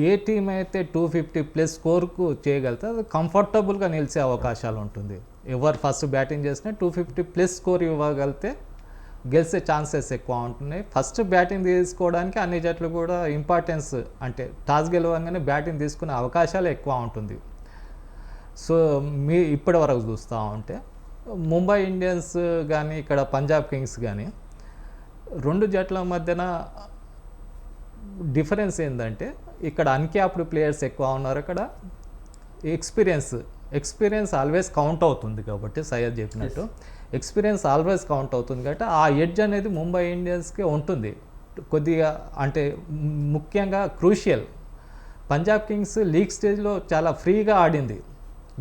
ఏ టీం అయితే 250+ స్కోర్కు చేయగలితే అది కంఫర్టబుల్గా నిలిచే అవకాశాలు ఉంటుంది. ఎవరు ఫస్ట్ బ్యాటింగ్ చేసినా 250+ స్కోర్ ఇవ్వగలితే గెలిచే ఛాన్సెస్ ఎక్కువ ఉంటున్నాయి. ఫస్ట్ బ్యాటింగ్ తీసుకోవడానికి అన్ని జట్లు కూడా ఇంపార్టెన్స్, అంటే టాస్ గెలవగానే బ్యాటింగ్ తీసుకునే అవకాశాలు ఎక్కువ ఉంటుంది. సో ఇప్పటి వరకు చూస్తూ ఉంటే ముంబై ఇండియన్స్ కానీ ఇక్కడ పంజాబ్ కింగ్స్ కానీ రెండు జట్ల మధ్యన డిఫరెన్స్ ఏంటంటే ఇక్కడ అన్క్యాప్డ్ ప్లేయర్స్ ఎక్కువ ఉన్నారు. అక్కడ ఎక్స్పీరియన్స్ ఆల్వేస్ కౌంట్ అవుతుంది కాబట్టి సయ్యద్ చెప్పినట్టు ఎక్స్పీరియన్స్ ఆల్వేస్ కౌంట్ అవుతుంది కాబట్టి ఆ ఎడ్జ్ అనేది ముంబై ఇండియన్స్కి ఉంటుంది కొద్దిగా. అంటే ముఖ్యంగా క్రూషియల్. పంజాబ్ కింగ్స్ లీగ్ స్టేజ్లో చాలా ఫ్రీగా ఆడింది,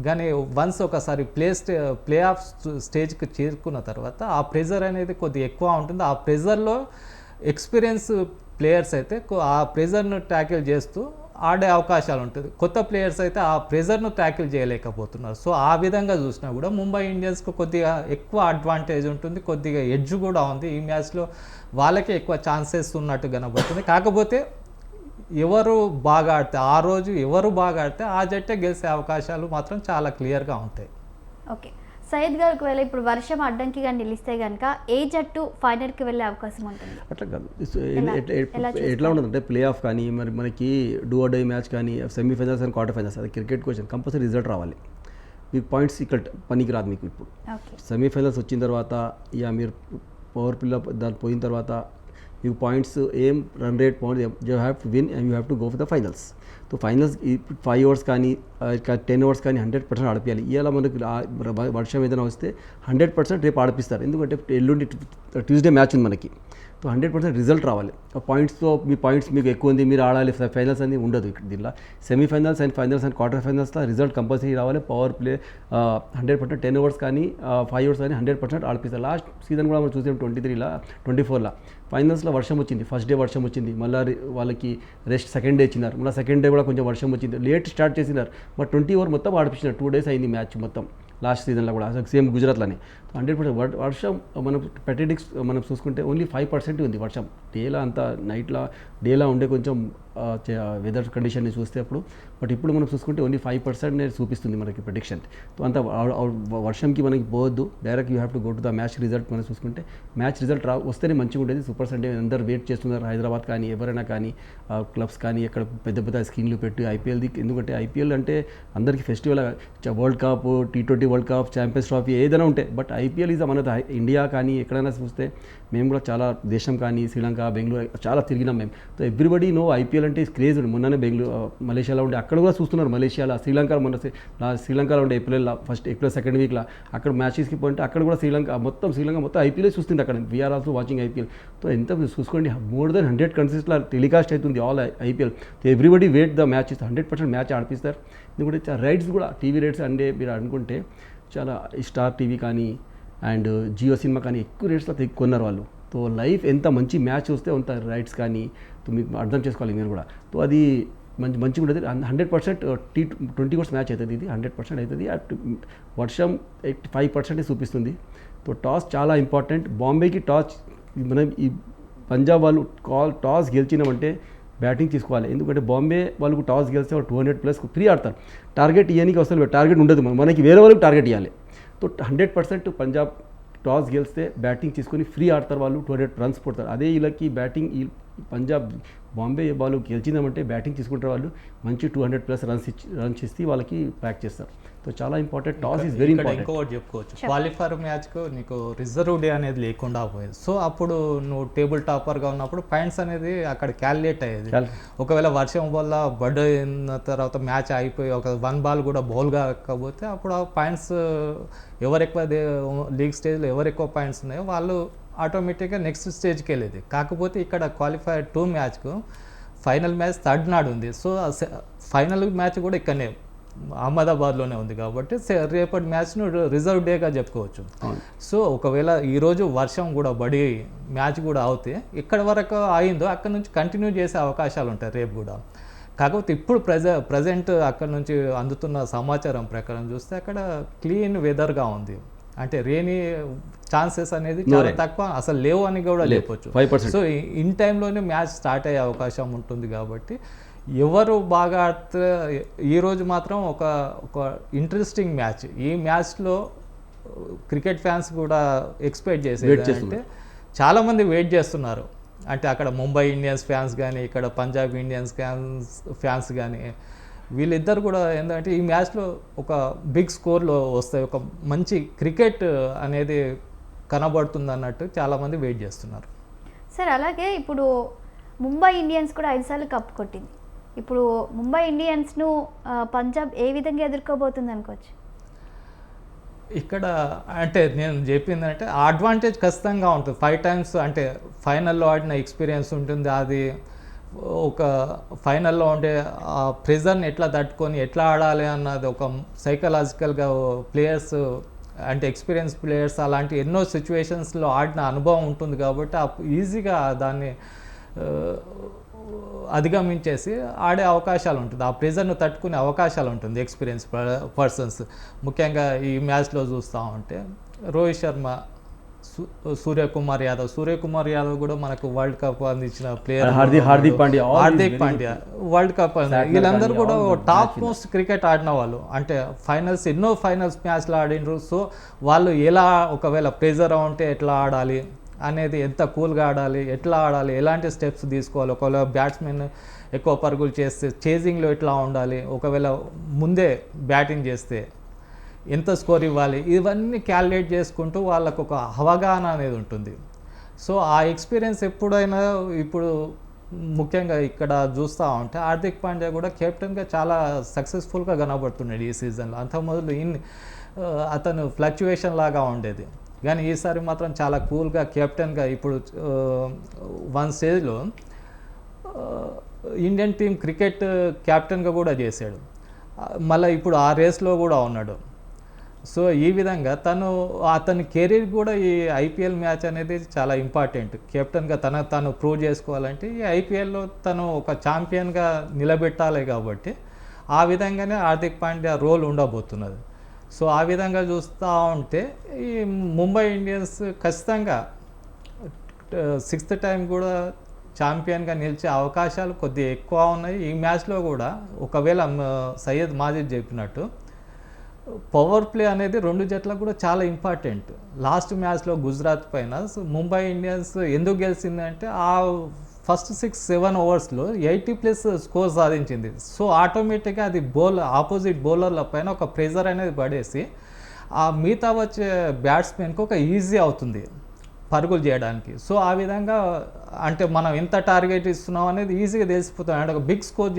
కానీ వన్స్ ఒకసారి ప్లే ఆఫ్ స్టేజ్కి చేరుకున్న తర్వాత ఆ ప్రెజర్ అనేది కొద్దిగా ఎక్కువ ఉంటుంది. ఆ ప్రెజర్లో ఎక్స్పీరియన్స్ ప్లేయర్స్ అయితే ఆ ప్రెజర్ను ట్యాకిల్ చేస్తూ ఆడే అవకాశాలు ఉంటుంది. కొత్త ప్లేయర్స్ అయితే ఆ ప్రెజర్ను ట్యాకిల్ చేయలేకపోతున్నారు. సో ఆ విధంగా చూసినా కూడా ముంబై ఇండియన్స్కు కొద్దిగా ఎక్కువ అడ్వాంటేజ్ ఉంటుంది, కొద్దిగా ఎడ్జ్ కూడా ఉంది. ఈ మ్యాచ్లో వాళ్ళకే ఎక్కువ ఛాన్సెస్ ఉన్నట్టు కనబడుతుంది. కాకపోతే ఎవరు బాగా ఆడితే ఆ రోజు ఎవరు బాగా ఆడితే ఆ జట్టే గెలిచే అవకాశాలు మాత్రం చాలా క్లియర్గా ఉంటాయి. ఓకే, సయ్యద్ గారు ఒకవేళ ఇప్పుడు వర్షం అడ్డంకిగా నిలిస్తే కనుక ఏ జట్టు ఫైనల్కి వెళ్ళే అవకాశం ఉంటుంది? అట్లా కాదు, ఎట్లా ఉంటుందంటే ప్లే ఆఫ్ కానీ మరి మనకి డూ ఆర్ డై మ్యాచ్ కానీ సెమీఫైనల్స్ అండ్ క్వార్టర్ ఫైనల్స్, అది క్రికెట్ క్వశ్చన్, కంపల్సరీ రిజల్ట్ రావాలి. మీకు పాయింట్స్ ఇక్కడ పనికి రాదు. మీకు ఇప్పుడు సెమీఫైనల్స్ వచ్చిన తర్వాత మీరు పవర్ పిల్ల దాన్ని పోయిన తర్వాత మీకు పాయింట్స్ ఏం run rate point you have to win and you have to go for the finals. So finals 5 overs కానీ 10 ఓవర్స్ కానీ 100% ఆడిపియాలి. ఇవాళ మనకు వర్షం ఏదైనా వస్తే 100% రేపు ఆడిపిస్తారు. ఎందుకంటే ఎల్లుండి ట్యూస్డే మ్యాచ్ ఉంది మనకి. సో 100% రిజల్ట్ రావాలి. ఆ పాయింట్స్తో మీ పాయింట్స్ మీకు ఎక్కువ ఉంది, మీరు ఆడాలి, ఫైనల్స్ అనేది ఉండదు. దీనిలో semifinals and finals and quarter ఫైనల్స్లో రిజల్ట్ కంపల్సరీ రావాలి. పవర్ ప్లే 100% 10 ఓవర్స్ కానీ 5 ఓవర్స్ కానీ 100% ఆడిపిస్తారు. లాస్ట్ సీజన్ కూడా మనం చూసాం 23లో 24లో ఫైనల్స్లో వర్షం వచ్చింది. ఫస్ట్ డే వర్షం వచ్చింది, మళ్ళీ వాళ్ళకి రెస్ట్ సెకండ్ డే ఇచ్చినారు. మళ్ళీ సెకండ్ డే కూడా కొంచెం వర్షం వచ్చింది, లేట్ స్టార్ట్ చేసినారు. బట్ 20 ఓవర్ మొత్తం ఆడిపించినారు. 2 డేస్ అయింది మ్యాచ్ మొత్తం లాస్ట్ సీజన్లో కూడా సేమ్ గుజరాత్లోనే. 100% వర్షం మనం పెటెటిక్స్ మనం చూసుకుంటే ఓన్లీ 5% ఉంది వర్షం. డేలా అంతా నైట్లో డేలా ఉండే కొంచెం వెదర్ కండిషన్ని చూస్తే అప్పుడు. బట్ ఇప్పుడు మనం చూసుకుంటే ఓన్లీ 5% చూపిస్తుంది మనకి ప్రెడిక్షన్. అంత వర్షంకి మనకి పోవద్దు, direct you have to go to the match result. మనం చూసుకుంటే మ్యాచ్ రిజల్ట్ వస్తేనే మంచిగా ఉండేది. సూపర్ సండే అందరు వెయిట్ చేస్తున్నారు, హైదరాబాద్ కానీ ఎవరైనా కానీ క్లబ్స్ కానీ ఎక్కడ పెద్ద పెద్ద స్క్రీన్లు పెట్టి ఐపీఎల్ది. ఎందుకంటే ఐపీఎల్ అంటే అందరికీ festival. World cup, T20 world cup, champions trophy ఏదైనా ఉంటాయి. బట్ ఐపీఎల్ ఈజ్ మన ఇండియా కానీ ఎక్కడైనా చూస్తే మేము కూడా చాలా దేశం కానీ శ్రీలంక, బెంగళూరు చాలా తిరిగినాం మేము. సో ఎవ్రీబడి నో ఐపీఎల్ అంటే క్రేజ్. మొన్ననే మలేషియాలో ఉండే అక్కడ కూడా చూస్తున్నారు. మలేషియాలో, శ్రీలంకలో మొన్న శ్రీలంకలో ఉండే ఏప్రిల్ సెకండ్ వీక్లో అక్కడ మ్యాచెస్కి పోయింటే అక్కడ కూడా శ్రీలంక మొత్తం ఐపీఎల్ చూస్తుంది. అక్కడ we're also watching IPL. So ఎంత చూసుకోండి, మోర్ దెన్ 100 కంట్రీస్లో టెలికాస్ట్ అవుతుంది all IPL. So everybody wait the matches. 100% match ఆడిపిస్తారు. ఎందుకంటే రైట్స్ కూడా టీవీ రైట్స్ అంటే మీరు అనుకుంటే చాలా స్టార్ టీవీ కానీ అండ్ జియో సినిమా కానీ ఎక్కువ రేట్స్లో కొన్నారు వాళ్ళు. సో లైఫ్ ఎంత మంచి మ్యాచ్ వస్తే అంత రైట్స్ కానీ మీకు అర్థం చేసుకోవాలి మీరు కూడా. సో అది మంచిగా ఉంటుంది. 100% T20 ఓవర్స్ మ్యాచ్ అవుతుంది. ఇది 100% అవుతుంది. వర్షం 85% చూపిస్తుంది. సో టాస్ చాలా ఇంపార్టెంట్. బాంబేకి టాస్ మనం ఈ పంజాబ్ వాళ్ళు టాస్ గెలిచినామంటే బ్యాటింగ్ తీసుకోవాలి. ఎందుకంటే బాంబే వాళ్ళకు టాస్ గెలిస్తే 200+ ఫ్రీ ఆడతారు. టార్గెట్ ఇవ్వడానికి అసలు టార్గెట్ ఉండదు, మనకి వేరే వాళ్ళకి టార్గెట్ ఇవ్వాలి. సో 100% పంజాబ్ టాస్ గెలిస్తే బ్యాటింగ్ తీసుకొని ఫ్రీ ఆడతారు. వాళ్ళు 200 రన్స్ కొడతారు. అదే వీళ్ళకి బ్యాటింగ్ పంజాబ్ బాంబే వాళ్ళు గెలిచిందామంటే బ్యాటింగ్ తీసుకుంటారు. వాళ్ళు మంచి 200+ రన్స్ ఇస్తే వాళ్ళకి ప్యాక్ చేస్తారు. సో చాలా important. Toss is very important. ఇంకోటి చెప్పుకోవచ్చు, క్వాలిఫైర్ మ్యాచ్కు నీకు రిజర్వ్ డే అనేది లేకుండా పోయేది. సో అప్పుడు నువ్వు టేబుల్ టాపర్గా ఉన్నప్పుడు పాయింట్స్ అనేది అక్కడ క్యాలిక్యులేట్ అయ్యేది. ఒకవేళ వర్షం వల్ల బర్డ్ అయిన తర్వాత మ్యాచ్ అయిపోయి ఒక 1 బాల్ కూడా బౌల్ కాకపోతే అప్పుడు ఆ పాయింట్స్ ఎవరు ఎక్కువ లీగ్ స్టేజ్లో ఎవరు ఎక్కువ పాయింట్స్ ఉన్నాయో వాళ్ళు ఆటోమేటిక్గా నెక్స్ట్ స్టేజ్కి వెళ్ళేది. కాకపోతే ఇక్కడ క్వాలిఫైర్ 2 మ్యాచ్కు ఫైనల్ మ్యాచ్ 3rd నాడు ఉంది. సో ఫైనల్ మ్యాచ్ కూడా ఇక్కడనే అహ్మదాబాద్లోనే ఉంది. కాబట్టి రేపటి మ్యాచ్ను రిజర్వ్ డేగా చెప్పుకోవచ్చు. సో ఒకవేళ ఈరోజు వర్షం కూడా పడి మ్యాచ్ కూడా అవుతే ఎక్కడి వరకు అయిందో అక్కడ నుంచి కంటిన్యూ చేసే అవకాశాలు ఉంటాయి రేపు కూడా. కాకపోతే ఇప్పుడు ప్రజెంట్ అక్కడ నుంచి అందుతున్న సమాచారం ప్రకారం చూస్తే అక్కడ క్లీన్ వెదర్గా ఉంది. అంటే రేని ఛాన్సెస్ అనేది చాలా తక్కువ, అసలు లేవు అని కూడా లేపొచ్చు. సో ఇన్ టైంలోనే మ్యాచ్ స్టార్ట్ అయ్యే అవకాశం ఉంటుంది. కాబట్టి ఎవరు బాగా ఆడితే ఈరోజు మాత్రం ఒక ఇంట్రెస్టింగ్ మ్యాచ్. ఈ మ్యాచ్లో క్రికెట్ ఫ్యాన్స్ కూడా ఎక్స్పెక్ట్ చేసేది అంటే చాలామంది వెయిట్ చేస్తున్నారు. అంటే అక్కడ ముంబై ఇండియన్స్ ఫ్యాన్స్ కానీ ఇక్కడ పంజాబ్ ఇండియన్స్ ఫ్యాన్స్ కానీ వీళ్ళిద్దరు కూడా ఏంటంటే ఈ మ్యాచ్లో ఒక బిగ్ స్కోర్లో వస్తాయి, ఒక మంచి క్రికెట్ అనేది కనబడుతుంది అన్నట్టు చాలామంది వెయిట్ చేస్తున్నారు. సార్ అలాగే ఇప్పుడు ముంబై ఇండియన్స్ కూడా 5 సార్లు కప్ కొట్టింది. ఇప్పుడు ముంబై ఇండియన్స్ను పంజాబ్ ఏ విధంగా ఎదుర్కోబోతుంది అనుకోవచ్చు? ఇక్కడ అంటే నేను చెప్పింది అంటే అడ్వాంటేజ్ ఖచ్చితంగా ఉంటుంది. 5 టైమ్స్ అంటే ఫైనల్లో ఆడిన ఎక్స్పీరియన్స్ ఉంటుంది. అది ఒక ఫైనల్లో ఉండే ఆ ప్రెజర్ని ఎట్లా తట్టుకొని ఎట్లా ఆడాలి అన్నది ఒక సైకలాజికల్గా ప్లేయర్స్ అంటే ఎక్స్పీరియన్స్ ప్లేయర్స్ అలాంటి ఎన్నో సిచ్యువేషన్స్లో ఆడిన అనుభవం ఉంటుంది. కాబట్టి ఈజీగా దాన్ని అధిగమించేసి ఆడే అవకాశాలు ఉంటుంది, ఆ ప్రెజర్ను తట్టుకునే అవకాశాలు ఉంటుంది ఎక్స్పీరియన్స్ పర్సన్స్. ముఖ్యంగా ఈ మ్యాచ్లో చూస్తూ ఉంటే రోహిత్ శర్మ, సూర్యకుమార్ యాదవ్ కూడా మనకు వరల్డ్ కప్ అందించిన player, Hardik Pandya world cup, వీళ్ళందరూ కూడా టాప్ మోస్ట్ క్రికెట్ ఆడిన వాళ్ళు. అంటే ఎన్నో ఫైనల్స్ మ్యాచ్లు ఆడినరు. సో వాళ్ళు ఎలా, ఒకవేళ ప్రెజర్ ఉంటే ఎట్లా ఆడాలి అనేది, ఎంత కూల్గా ఆడాలి, ఎట్లా ఆడాలి, ఎలాంటి స్టెప్స్ తీసుకోవాలి, ఒకవేళ బ్యాట్స్మెన్ ఎక్కువ పరుగులు చేస్తే చేజింగ్లో ఎట్లా ఉండాలి, ఒకవేళ ముందే బ్యాటింగ్ చేస్తే ఎంత స్కోర్ ఇవ్వాలి, ఇవన్నీ క్యాలిక్యులేట్ చేసుకుంటూ వాళ్ళకు ఒక అవగాహన అనేది ఉంటుంది. సో ఆ ఎక్స్పీరియన్స్ ఎప్పుడైనా ఇప్పుడు ముఖ్యంగా ఇక్కడ చూస్తూ ఉంటే హార్దిక్ పాండ్యా కూడా కెప్టెన్గా చాలా సక్సెస్ఫుల్గా కనబడుతున్నాడు ఈ సీజన్లో. అంత మొదలు అతను ఫ్లక్చువేషన్ లాగా ఉండేది, కానీ ఈసారి మాత్రం చాలా కూల్గా కెప్టెన్గా ఇప్పుడు వన్ స్టేజ్లో ఇండియన్ టీం క్రికెట్ కెప్టెన్గా కూడా చేశాడు. మళ్ళీ ఇప్పుడు ఆ రేస్లో కూడా ఉన్నాడు. సో ఈ విధంగా అతని కెరీర్ కూడా ఈ ఐపీఎల్ మ్యాచ్ అనేది చాలా ఇంపార్టెంట్. కెప్టెన్గా తను ప్రూవ్ చేసుకోవాలంటే ఈ ఐపీఎల్లో తను ఒక ఛాంపియన్గా నిలబెట్టాలి. కాబట్టి ఆ విధంగానే హార్దిక్ పాండ్యా రోల్ ఉండబోతున్నది. సో ఆ విధంగా చూస్తూ ఉంటే ఈ ముంబై ఇండియన్స్ ఖచ్చితంగా 6th టైం కూడా ఛాంపియన్గా నిలిచే అవకాశాలు కొద్దిగా ఎక్కువ ఉన్నాయి. ఈ మ్యాచ్లో కూడా ఒకవేళ సయ్యద్ మాజిద్ చెప్పినట్టు పవర్ ప్లే అనేది రెండు జట్లకు కూడా చాలా ఇంపార్టెంట్. లాస్ట్ మ్యాచ్లో గుజరాత్ పైన ముంబై ఇండియన్స్ ఎందుకు గెలిచిందంటే ఆ ఫస్ట్ 6-7 ఓవర్స్లో 80+ స్కోర్ సాధించింది. సో ఆటోమేటిక్గా అది ఆపోజిట్ బౌలర్ల పైన ఒక ప్రెజర్ అనేది పడేసి ఆ మిగతా వచ్చే బ్యాట్స్మెన్కి ఒక ఈజీ అవుతుంది పరుగులు చేయడానికి. సో ఆ విధంగా అంటే మనం ఎంత టార్గెట్ ఇస్తున్నాం అనేది ఈజీగా తెలిసిపోతాం. అంటే ఒక బిగ్ స్కోర్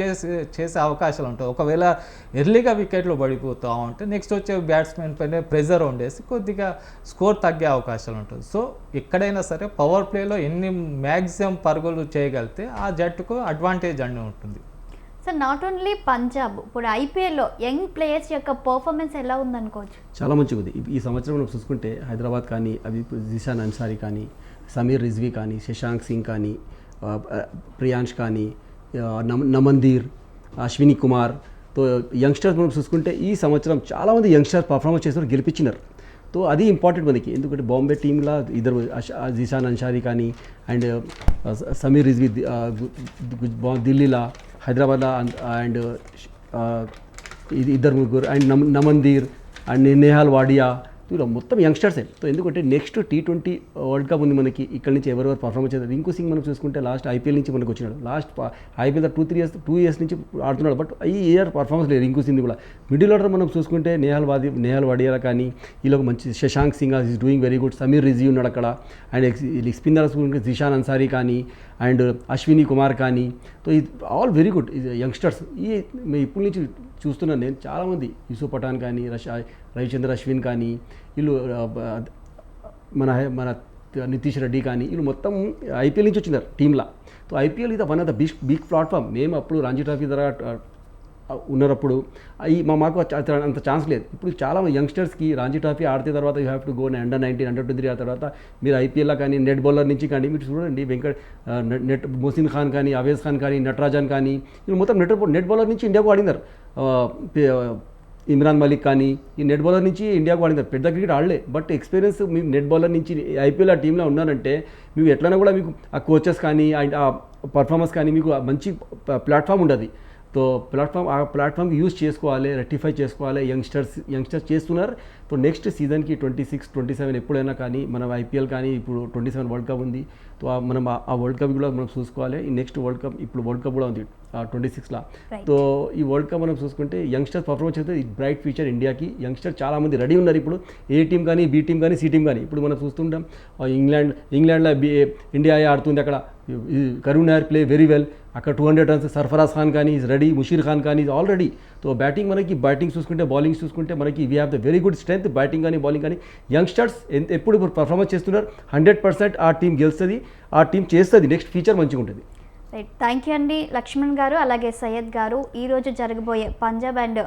చేసే అవకాశాలు ఉంటాయి. ఒకవేళ ఎర్లీగా వికెట్లు పడిపోతూ ఉంటే నెక్స్ట్ వచ్చే బ్యాట్స్మెన్ పైన ప్రెజర్ ఉండేసి కొద్దిగా స్కోర్ తగ్గే అవకాశాలు ఉంటుంది. సో ఎక్కడైనా సరే పవర్ ప్లేలో ఎన్ని మ్యాక్సిమం పరుగులు చేయగలిగితే ఆ జట్టుకు అడ్వాంటేజ్ అని ఉంటుంది. సో నాట్ ఓన్లీ పంజాబ్, ఇప్పుడు ఐపీఎల్లో యంగ్ ప్లేయర్స్ యొక్క పర్ఫార్మెన్స్ ఎలా ఉందనుకోవచ్చు? చాలా మంచిగా ఉంది. ఈ సంవత్సరం మనం చూసుకుంటే హైదరాబాద్ కానీ, అవి జిషాన్ అన్సారీ కానీ, సమీర్ రిజ్వీ కానీ, శశాంక్ సింగ్ కానీ, ప్రియాంష్ కానీ, నమన్దీర్, అశ్విని కుమార్, తో యంగ్స్టర్స్ మనం చూసుకుంటే ఈ సంవత్సరం చాలామంది యంగ్స్టర్స్ పర్ఫార్మెన్స్ చేసిన గెలిపించినారు. సో అది ఇంపార్టెంట్ మనకి. ఎందుకంటే బాంబే టీంలో ఇద్దరు జిషాన్ అన్సారీ కానీ అండ్ సమీర్ రిజ్వీ ఢిల్లీలో, హైదరాబాద్లో అండ్ ఇద్దరు ముగ్గురు అండ్ నమన్దీర్ అండ్ నేహాల్ వాడియా, ఇలా మొత్తం యంగ్స్టర్సే. సో ఎందుకంటే నెక్స్ట్ T20 వరల్డ్ కప్ ఉంది మనకి. ఇక్కడ నుంచి ఎవరెవరు పర్ఫార్మెన్స్ చేస్తారు. రింకు సింగ్ మనం చూసుకుంటే లాస్ట్ ఐపీఎల్ నుంచి మనకు వచ్చినాడు. లాస్ట్ ఐపీఎల్ 2 ఇయర్స్ నుంచి ఆడుతున్నాడు. బట్ ఈ ఇయర్ పర్ఫార్మెన్స్ లేదు రింకు సింగ్ కూడా. మిడిల్ ఆర్డర్ మనం చూసుకుంటే నేహాల్ వాడియా కానీ, వీళ్ళకి మంచి Shashank Singh is doing very good. Sameer Rizvi ఉన్నాడు అక్కడ. అండ్ స్పిన్నర్ చూసుకుంటే జిషాన్ అన్సారీ కానీ అండ్ అశ్విని కుమార్ కానీ. సో ఇది ఆల్ వెరీ గుడ్ యంగ్స్టర్స్. ఇప్పటి నుంచి చూస్తున్నాను నేను చాలామంది, యూసుఫ్ పఠాన్ కానీ, రవిచంద్ర అశ్విన్ కానీ, వీళ్ళు మన నితీష్ రెడ్డి కానీ, వీళ్ళు మొత్తం ఐపీఎల్ నుంచి వచ్చినారు టీంలో. సో ఐపీఎల్ ఇది one of the big platform. మేము అప్పుడు రంజీ ట్రోఫీ ద్వారా ఉన్నప్పుడు మాకు అంత ఛాన్స్ లేదు. ఇప్పుడు చాలా యంగ్స్టర్స్కి రంజీ ట్రోఫీ ఆడితే తర్వాత you have to go under nineteen అండర్-23 ఆ తర్వాత మీరు ఐపీఎల్లో కానీ నెట్ బౌలర్ నుంచి కానీ మీరు చూడండి మొసిన్ ఖాన్ కానీ, అవేజ్ ఖాన్ కానీ, నటరాజన్ కానీ, వీళ్ళు మొత్తం నెట్ బౌలర్ నుంచి ఇండియాకు ఆడినారు. ఇమ్రాన్ మలిక్ కానీ ఈ నెట్ బౌలర్ నుంచి ఇండియాకు ఆడినారు. పెద్ద క్రికెట్ ఆడలే, బట్ ఎక్స్పీరియన్స్ మీకు నెట్ బౌలర్ నుంచి ఐపీఎల్ ఆ టీంలో ఉన్నారంటే మీకు ఎట్లైనా కూడా మీకు ఆ కోచెస్ కానీ ఆ పర్ఫార్మెన్స్ కానీ మీకు మంచి ప్లాట్ఫామ్ ఉండదు. సో ఆ ప్లాట్ఫామ్కి యూజ్ చేసుకోవాలి, రెక్టిఫై చేసుకోవాలి. యంగ్స్టర్స్ చేస్తున్నారు. సో నెక్స్ట్ సీజన్కి 26-27 ఎప్పుడైనా కానీ మనం ఐపీఎల్ కానీ, ఇప్పుడు 27 వరల్డ్ కప్ ఉంది. సో మనం ఆ వరల్డ్ కప్ కూడా మనం చూసుకోవాలి. ఈ నెక్స్ట్ వరల్డ్ కప్, ఇప్పుడు వరల్డ్ కప్ కూడా ఉంది 26లో. సో ఈ వరల్డ్ కప్ మనం చూసుకుంటే యంగ్స్టర్స్ పర్ఫార్మెన్స్ అయితే బ్రైట్ ఫ్యూచర్ ఇండియాకి. యంగ్స్టర్ చాలామంది రెడీ ఉన్నారు. ఇప్పుడు ఏ టీం కానీ, బి టీం కానీ, సి టీం కానీ. ఇప్పుడు మనం చూస్తుంటాం ఇంగ్లాండ్లో ఇండియా ఆడుతుంది. అక్కడ Karun Nair play very well. అక్కడ 200 runs. సర్ఫరాజ్ ఖాన్ కానీ ఈజ్ రెడీ, ముషీర్ ఖాన్ కానీ is all ready. So batting చూసుకుంటే, బౌలింగ్ చూసుకుంటే మనకి we have the very good strength. Batting కానీ, బౌలింగ్ కానీ యంగ్స్టర్స్ ఎప్పుడు పర్ఫార్మెన్స్ చేస్తున్నారు. 100% ఆ టీం గెలుస్తుంది, ఆ టీం చేస్తుంది. నెక్స్ట్ ఫ్యూచర్ మంచిగా ఉంటుంది. రైట్, థ్యాంక్ యూ అండి లక్ష్మణ్ గారు, అలాగే సయ్యద్ గారు. ఈరోజు జరగబోయే Punjab and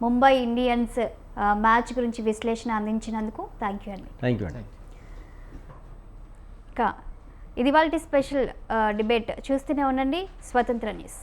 Mumbai Indians match గురించి విశ్లేషణ అందించినందుకు థ్యాంక్ యూ అండి. థ్యాంక్ యూ అండి. ఇది వాళ్ళ స్పెషల్ డిబేట్. చూస్తూనే ఉండండి స్వతంత్ర న్యూస్.